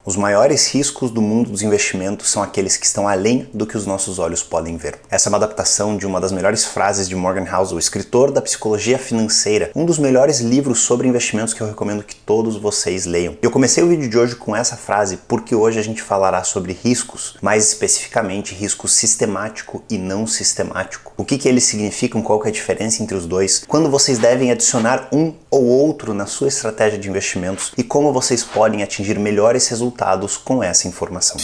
Os maiores riscos do mundo dos investimentos são aqueles que estão além do que os nossos olhos podem ver. Essa é uma adaptação de uma das melhores frases de Morgan Housel, escritor da psicologia financeira, um dos melhores livros sobre investimentos que eu recomendo que todos vocês leiam. Eu comecei o vídeo de hoje com essa frase porque hoje a gente falará sobre riscos, mais especificamente risco sistemático e não sistemático. O que eles significam, qual que é a diferença entre os dois, quando vocês devem adicionar um ou outro na sua estratégia de investimentos e como vocês podem atingir melhores resultados com essa informação.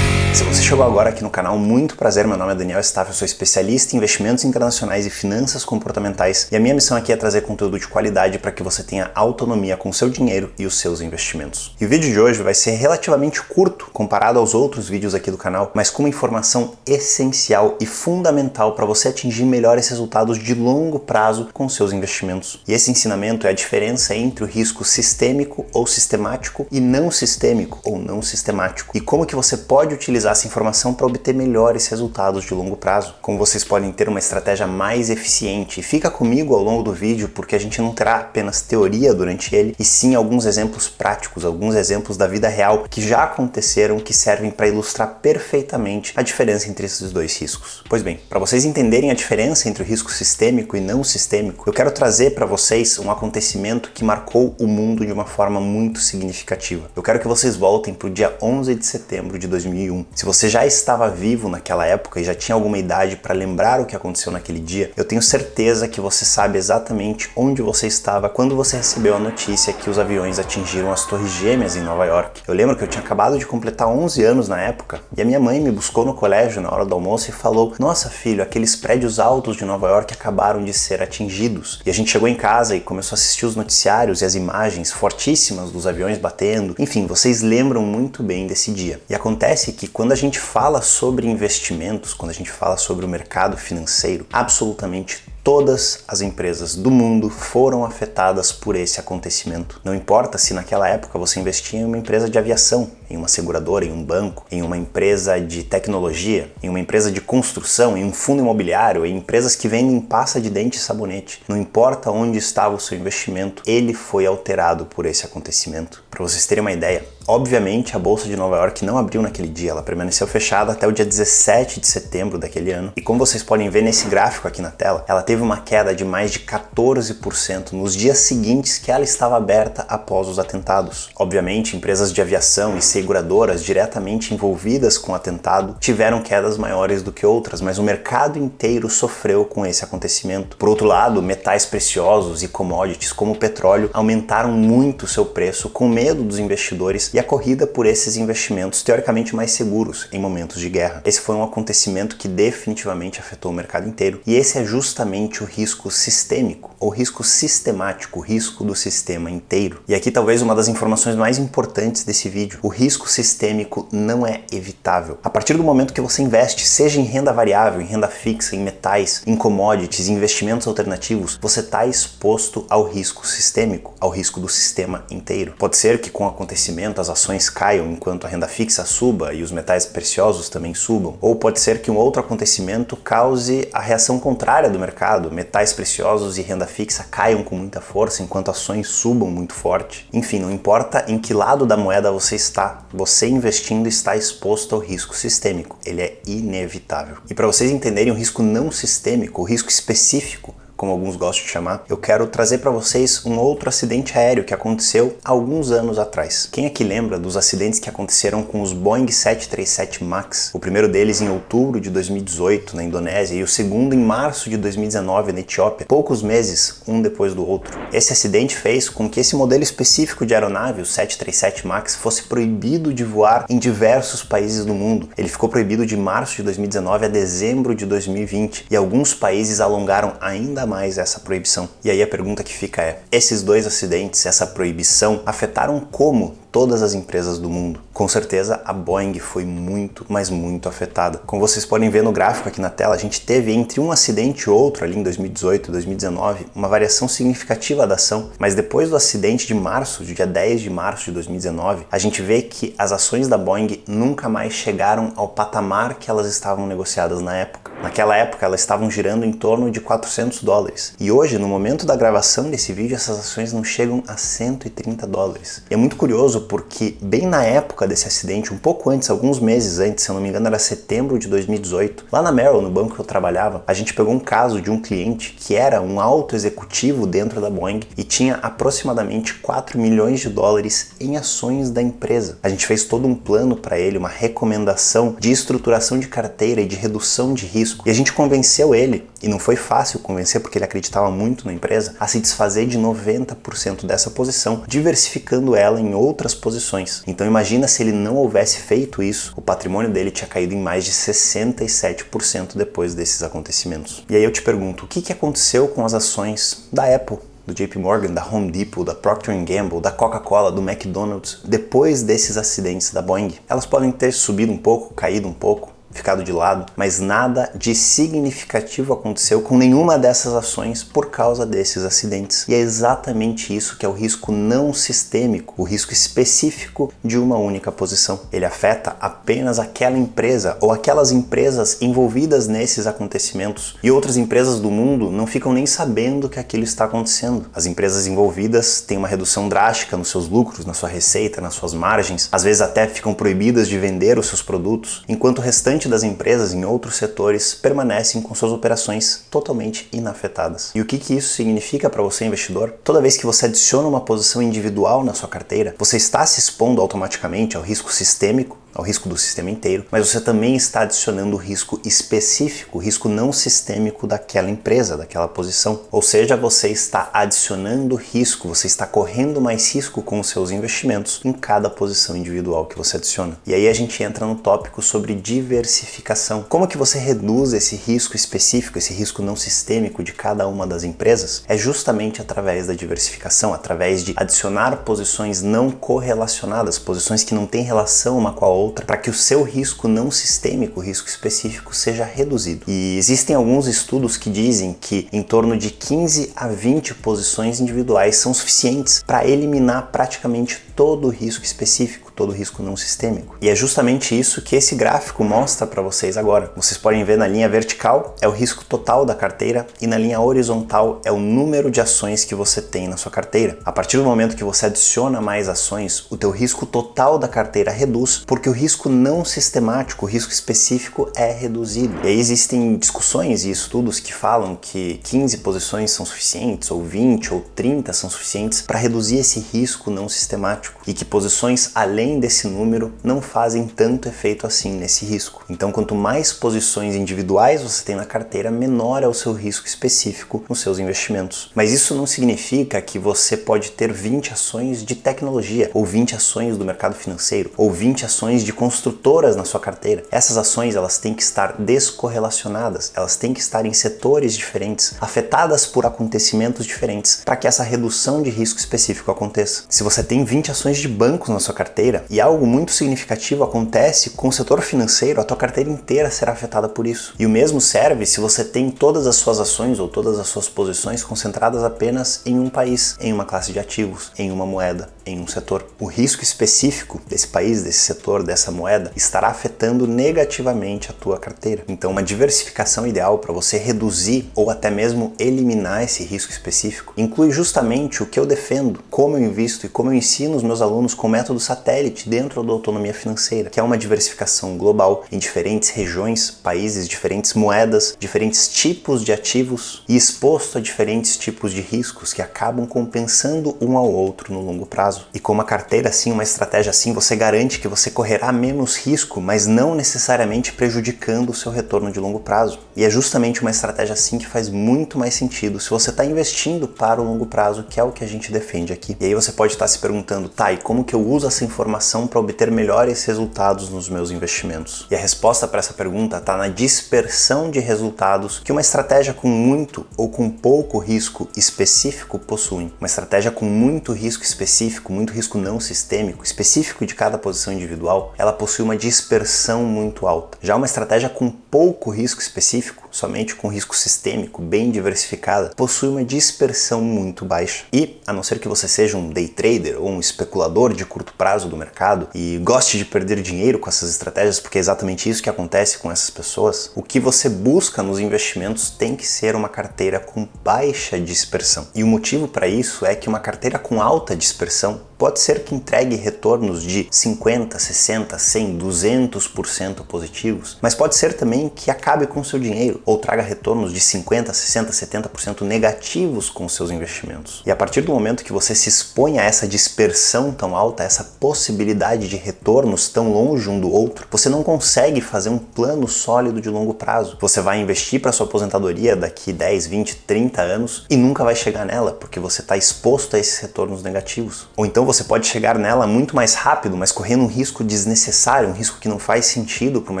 Se você chegou agora aqui no canal, muito prazer, meu nome é Daniel Staff, eu sou especialista em investimentos internacionais e finanças comportamentais e a minha missão aqui é trazer conteúdo de qualidade para que você tenha autonomia com o seu dinheiro e os seus investimentos. E o vídeo de hoje vai ser relativamente curto comparado aos outros vídeos aqui do canal, mas com uma informação essencial e fundamental para você atingir melhores resultados de longo prazo com seus investimentos. E esse ensinamento é a diferença entre o risco sistêmico ou sistemático e não sistêmico ou não sistemático e como que você pode utilizar essa informação para obter melhores resultados de longo prazo, como vocês podem ter uma estratégia mais eficiente. E fica comigo ao longo do vídeo porque a gente não terá apenas teoria durante ele, e sim alguns exemplos práticos, alguns exemplos da vida real que já aconteceram, que servem para ilustrar perfeitamente a diferença entre esses dois riscos. Pois bem, para vocês entenderem a diferença entre o risco sistêmico e não sistêmico, eu quero trazer para vocês um acontecimento que marcou o mundo de uma forma muito significativa. Eu quero que vocês voltem para o dia 11 de setembro de 2001. Se você já estava vivo naquela época e já tinha alguma idade para lembrar o que aconteceu naquele dia, eu tenho certeza que você sabe exatamente onde você estava quando você recebeu a notícia que os aviões atingiram as Torres Gêmeas em Nova York. Eu lembro que eu tinha acabado de completar 11 anos na época e a minha mãe me buscou no colégio na hora do almoço e falou: "Nossa, filho, aqueles prédios altos de Nova York acabaram de ser atingidos." E a gente chegou em casa e começou a assistir os noticiários e as imagens fortíssimas dos aviões batendo. Enfim, vocês lembram muito bem desse dia. E acontece que quando a gente fala sobre investimentos, quando a gente fala sobre o mercado financeiro, absolutamente todas as empresas do mundo foram afetadas por esse acontecimento. Não importa se naquela época você investia em uma empresa de aviação, em uma seguradora, em um banco, em uma empresa de tecnologia, em uma empresa de construção, em um fundo imobiliário, em empresas que vendem pasta de dente e sabonete. Não importa onde estava o seu investimento, ele foi alterado por esse acontecimento. Para vocês terem uma ideia, obviamente a Bolsa de Nova York não abriu naquele dia, ela permaneceu fechada até o dia 17 de setembro daquele ano. E como vocês podem ver nesse gráfico aqui na tela, ela teve uma queda de mais de 14% nos dias seguintes que ela estava aberta após os atentados. Obviamente, empresas de aviação e seguradoras diretamente envolvidas com o atentado tiveram quedas maiores do que outras, mas o mercado inteiro sofreu com esse acontecimento. Por outro lado, metais preciosos e commodities como o petróleo aumentaram muito seu preço com medo dos investidores e a corrida por esses investimentos teoricamente mais seguros em momentos de guerra. Esse foi um acontecimento que definitivamente afetou o mercado inteiro e esse é justamente o risco sistêmico ou risco sistemático, o risco do sistema inteiro. E aqui talvez uma das informações mais importantes desse vídeo: o risco sistêmico não é evitável. A partir do momento que você investe, seja em renda variável, em renda fixa, em metais, em commodities, em investimentos alternativos, você está exposto ao risco sistêmico, ao risco do sistema inteiro. Pode ser que com o acontecimento as ações caiam enquanto a renda fixa suba e os metais preciosos também subam, ou pode ser que um outro acontecimento cause a reação contrária do mercado, metais preciosos e renda fixa caiam com muita força enquanto ações subam muito forte. Enfim, não importa em que lado da moeda você está, você investindo está exposto ao risco sistêmico, ele é inevitável. E para vocês entenderem o risco não sistêmico, o risco específico, como alguns gostam de chamar, eu quero trazer para vocês um outro acidente aéreo que aconteceu há alguns anos atrás. Quem aqui lembra dos acidentes que aconteceram com os Boeing 737 MAX? O primeiro deles em outubro de 2018 na Indonésia e o segundo em março de 2019 na Etiópia, poucos meses um depois do outro. Esse acidente fez com que esse modelo específico de aeronave, o 737 MAX, fosse proibido de voar em diversos países do mundo. Ele ficou proibido de março de 2019 a dezembro de 2020 e alguns países alongaram ainda mais essa proibição. E aí a pergunta que fica é: esses dois acidentes, essa proibição, afetaram como todas as empresas do mundo? Com certeza a Boeing foi muito, mas muito afetada. Como vocês podem ver no gráfico aqui na tela, a gente teve entre um acidente e outro ali em 2018 e 2019 uma variação significativa da ação, mas depois do acidente de março, do dia 10 de março de 2019, a gente vê que as ações da Boeing nunca mais chegaram ao patamar que elas estavam negociadas na época. Naquela época elas estavam girando em torno de 400 dólares. E hoje, no momento da gravação desse vídeo, essas ações não chegam a 130 dólares. E é muito curioso porque bem na época desse acidente, um pouco antes, alguns meses antes, se eu não me engano era setembro de 2018, lá na Merrill, no banco que eu trabalhava, a gente pegou um caso de um cliente que era um alto executivo dentro da Boeing e tinha aproximadamente 4 milhões de dólares em ações da empresa. A gente fez todo um plano para ele, uma recomendação de estruturação de carteira e de redução de risco. E a gente convenceu ele, e não foi fácil convencer porque ele acreditava muito na empresa, a se desfazer de 90% dessa posição, diversificando ela em outras posições. Então imagina se ele não houvesse feito isso, o patrimônio dele tinha caído em mais de 67% depois desses acontecimentos. E aí eu te pergunto, o que aconteceu com as ações da Apple, do JP Morgan, da Home Depot, da Procter & Gamble, da Coca-Cola, do McDonald's, depois desses acidentes da Boeing? Elas podem ter subido um pouco, caído um pouco, ficado de lado, mas nada de significativo aconteceu com nenhuma dessas ações por causa desses acidentes. E é exatamente isso que é o risco não sistêmico, o risco específico de uma única posição. Ele afeta apenas aquela empresa ou aquelas empresas envolvidas nesses acontecimentos. E outras empresas do mundo não ficam nem sabendo que aquilo está acontecendo. As empresas envolvidas têm uma redução drástica nos seus lucros, na sua receita, nas suas margens, às vezes até ficam proibidas de vender os seus produtos, enquanto o restante das empresas em outros setores permanecem com suas operações totalmente inafetadas. E o que isso significa para você, investidor? Toda vez que você adiciona uma posição individual na sua carteira, você está se expondo automaticamente ao risco sistêmico, ao risco do sistema inteiro, mas você também está adicionando o risco específico, o risco não sistêmico daquela empresa, daquela posição. Ou seja, você está adicionando risco, você está correndo mais risco com os seus investimentos em cada posição individual que você adiciona. E aí a gente entra no tópico sobre diversificação. Como que você reduz esse risco específico, esse risco não sistêmico de cada uma das empresas? É justamente através da diversificação, através de adicionar posições não correlacionadas, posições que não têm relação uma com a outra, para que o seu risco não sistêmico, o risco específico, seja reduzido. E existem alguns estudos que dizem que em torno de 15 a 20 posições individuais são suficientes para eliminar praticamente todo o risco específico, todo o risco não sistêmico. E é justamente isso que esse gráfico mostra para vocês agora. Vocês podem ver na linha vertical é o risco total da carteira e na linha horizontal é o número de ações que você tem na sua carteira. A partir do momento que você adiciona mais ações, o teu risco total da carteira reduz, porque o risco não sistemático, o risco específico é reduzido. E aí existem discussões e estudos que falam que 15 posições são suficientes, ou 20 ou 30 são suficientes para reduzir esse risco não sistemático, e que posições além desse número não fazem tanto efeito assim nesse risco. Então, quanto mais posições individuais você tem na carteira, menor é o seu risco específico nos seus investimentos. Mas isso não significa que você pode ter 20 ações de tecnologia, ou 20 ações do mercado financeiro, ou 20 ações de construtoras na sua carteira. Essas ações, elas têm que estar descorrelacionadas, elas têm que estar em setores diferentes, afetadas por acontecimentos diferentes, para que essa redução de risco específico aconteça. Se você tem 20 ações de bancos na sua carteira e algo muito significativo acontece com o setor financeiro, a tua carteira inteira será afetada por isso. E o mesmo serve se você tem todas as suas ações ou todas as suas posições concentradas apenas em um país, em uma classe de ativos, em uma moeda, em um setor. O risco específico desse país, desse setor, dessa moeda, estará afetando negativamente a tua carteira. Então, uma diversificação ideal para você reduzir ou até mesmo eliminar esse risco específico inclui justamente o que eu defendo, como eu invisto e como eu ensino os meus alunos com o método satélite dentro da autonomia financeira, que é uma diversificação global em diferentes regiões, países, diferentes moedas, diferentes tipos de ativos e exposto a diferentes tipos de riscos que acabam compensando um ao outro no longo prazo. E com uma carteira assim, uma estratégia assim, você garante que você correrá menos risco, mas não necessariamente prejudicando o seu retorno de longo prazo. E é justamente uma estratégia assim que faz muito mais sentido se você está investindo para o longo prazo, que é o que a gente defende aqui. E aí você pode estar se perguntando, tá, e como que eu uso essa informação para obter melhores resultados nos meus investimentos? E a resposta para essa pergunta está na dispersão de resultados que uma estratégia com muito ou com pouco risco específico possui. Uma estratégia com muito risco específico, muito risco não sistêmico, específico de cada posição individual, ela possui uma dispersão muito alta. Já uma estratégia com pouco risco específico, somente com risco sistêmico bem diversificada, possui uma dispersão muito baixa. E, a não ser que você seja um day trader ou um especulador de curto prazo do mercado e goste de perder dinheiro com essas estratégias, porque é exatamente isso que acontece com essas pessoas, o que você busca nos investimentos tem que ser uma carteira com baixa dispersão. E o motivo para isso é que uma carteira com alta dispersão pode ser que entregue retornos de 50, 60, 100, 200% positivos, mas pode ser também que acabe com o seu dinheiro ou traga retornos de 50, 60, 70% negativos com os seus investimentos. E a partir do momento que você se expõe a essa dispersão tão alta, essa possibilidade de retornos tão longe um do outro, você não consegue fazer um plano sólido de longo prazo. Você vai investir para sua aposentadoria daqui 10, 20, 30 anos e nunca vai chegar nela, porque você está exposto a esses retornos negativos. Ou então você pode chegar nela muito mais rápido, mas correndo um risco desnecessário, um risco que não faz sentido para uma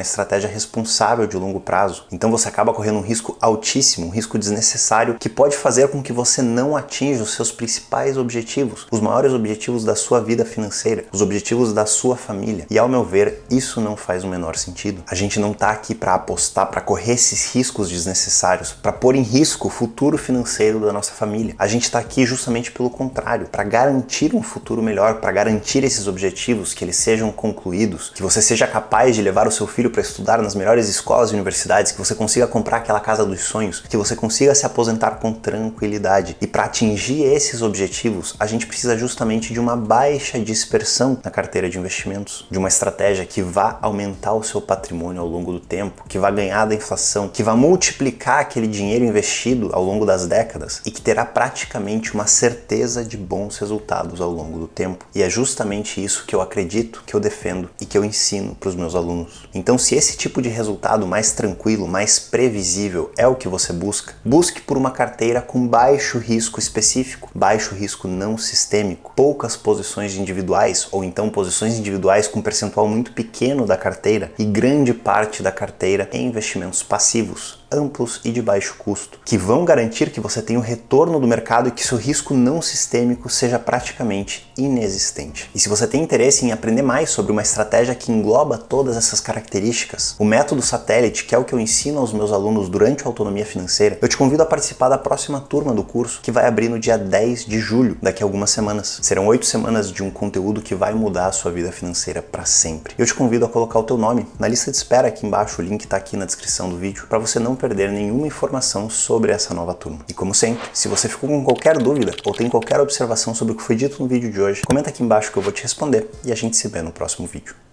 estratégia responsável de longo prazo. Então você acaba correndo um risco altíssimo, um risco desnecessário que pode fazer com que você não atinja os seus principais objetivos, os maiores objetivos da sua vida financeira, os objetivos da sua família. E ao meu ver, isso não faz o menor sentido. A gente não está aqui para apostar, para correr esses riscos desnecessários, para pôr em risco o futuro financeiro da nossa família. A gente está aqui justamente pelo contrário, para garantir um futuro melhor, para garantir esses objetivos, que eles sejam concluídos, que você seja capaz de levar o seu filho para estudar nas melhores escolas e universidades, que você consiga comprar aquela casa dos sonhos, que você consiga se aposentar com tranquilidade. E para atingir esses objetivos, a gente precisa justamente de uma baixa dispersão na carteira de investimentos, de uma estratégia que vá aumentar o seu patrimônio ao longo do tempo, que vá ganhar da inflação, que vá multiplicar aquele dinheiro investido ao longo das décadas e que terá praticamente uma certeza de bons resultados ao longo do tempo. E é justamente isso que eu acredito, que eu defendo e que eu ensino para os meus alunos. Então, se esse tipo de resultado mais tranquilo, mais previsível é o que você busca, busque por uma carteira com baixo risco específico, baixo risco não sistêmico, poucas posições individuais ou então posições individuais com um percentual muito pequeno da carteira e grande parte da carteira em investimentos passivos, amplos e de baixo custo, que vão garantir que você tenha o retorno do mercado e que seu risco não sistêmico seja praticamente inexistente. E se você tem interesse em aprender mais sobre uma estratégia que engloba todas essas características, o método satélite, que é o que eu ensino aos meus alunos durante a autonomia financeira, eu te convido a participar da próxima turma do curso, que vai abrir no dia 10 de julho, daqui a algumas semanas. Serão 8 semanas de um conteúdo que vai mudar a sua vida financeira para sempre. Eu te convido a colocar o teu nome na lista de espera aqui embaixo, o link está aqui na descrição do vídeo, para você não perder nenhuma informação sobre essa nova turma. E como sempre, se você ficou com qualquer dúvida ou tem qualquer observação sobre o que foi dito no vídeo de hoje, comenta aqui embaixo que eu vou te responder e a gente se vê no próximo vídeo.